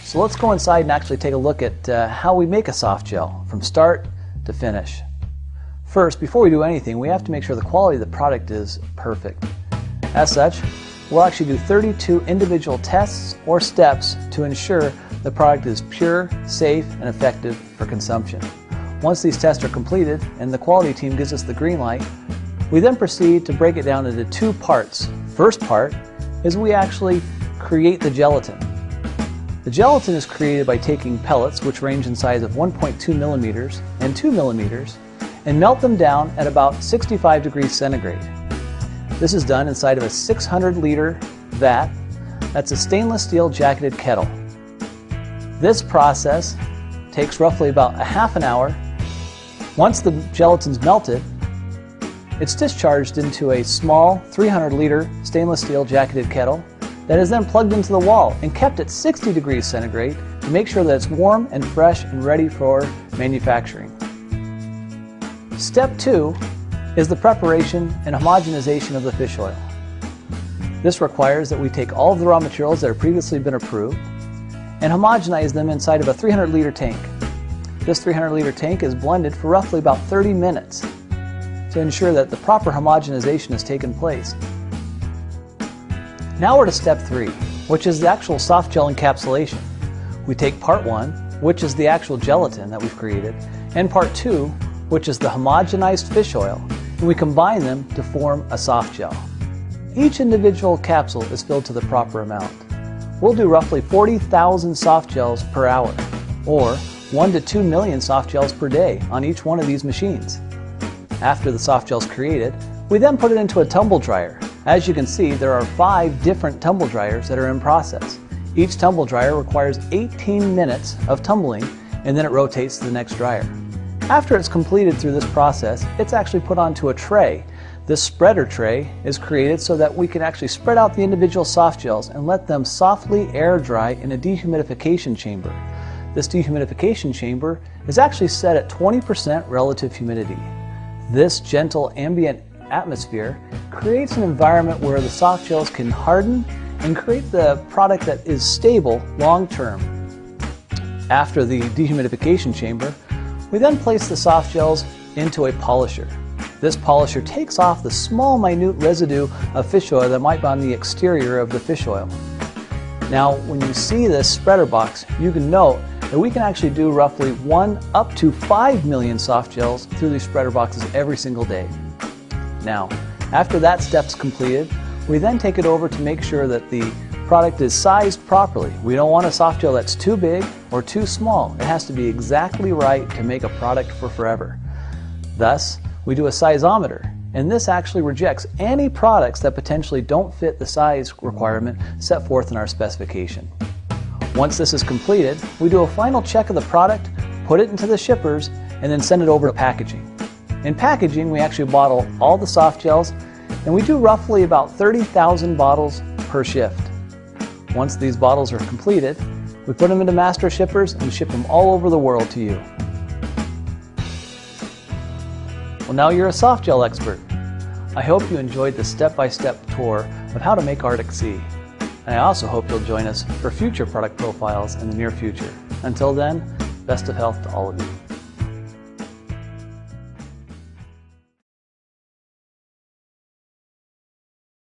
So let's go inside and actually take a look at how we make a soft gel from start to finish. First, before we do anything, we have to make sure the quality of the product is perfect. As such, we'll actually do 32 individual tests or steps to ensure the product is pure, safe, and effective for consumption. Once these tests are completed and the quality team gives us the green light, we then proceed to break it down into two parts. First part is we actually create the gelatin. The gelatin is created by taking pellets, which range in size of 1.2 millimeters and 2 millimeters, and melt them down at about 65 degrees centigrade. This is done inside of a 600-liter vat. That's a stainless steel jacketed kettle. This process takes roughly about a half an hour. Once the gelatin's melted, it's discharged into a small 300-liter stainless steel jacketed kettle that is then plugged into the wall and kept at 60 degrees centigrade to make sure that it's warm and fresh and ready for manufacturing. Step 2 is the preparation and homogenization of the fish oil. This requires that we take all of the raw materials that have previously been approved and homogenize them inside of a 300-liter tank. This 300-liter tank is blended for roughly about 30 minutes to ensure that the proper homogenization has taken place. Now we're to step 3, which is the actual soft gel encapsulation. We take part 1, which is the actual gelatin that we've created, and part 2, which is the homogenized fish oil, and we combine them to form a soft gel. Each individual capsule is filled to the proper amount. We'll do roughly 40,000 soft gels per hour, or 1 to 2 million soft gels per day on each one of these machines. After the soft gel is created, we then put it into a tumble dryer. As you can see, there are 5 different tumble dryers that are in process. Each tumble dryer requires 18 minutes of tumbling, and then it rotates to the next dryer. After it's completed through this process, it's actually put onto a tray. This spreader tray is created so that we can actually spread out the individual soft gels and let them softly air dry in a dehumidification chamber. This dehumidification chamber is actually set at 20% relative humidity. This gentle ambient atmosphere creates an environment where the soft gels can harden and create the product that is stable long term. After the dehumidification chamber, we then place the soft gels into a polisher. This polisher takes off the small minute residue of fish oil that might be on the exterior of the fish oil. Now when you see this spreader box, you can note that we can actually do roughly 1 up to 5 million soft gels through these spreader boxes every single day. Now, after that step's completed, we then take it over to make sure that the product is sized properly. We don't want a soft gel that's too big or too small. It has to be exactly right to make a product for forever. Thus, we do a sizeometer, and this actually rejects any products that potentially don't fit the size requirement set forth in our specification. Once this is completed, we do a final check of the product, put it into the shippers, and then send it over to packaging. In packaging, we actually bottle all the soft gels, and we do roughly about 30,000 bottles per shift. Once these bottles are completed, we put them into master shippers and ship them all over the world to you. Well, now you're a soft gel expert. I hope you enjoyed the step-by-step tour of how to make Arctic Sea. And I also hope you'll join us for future product profiles in the near future. Until then, best of health to all of you.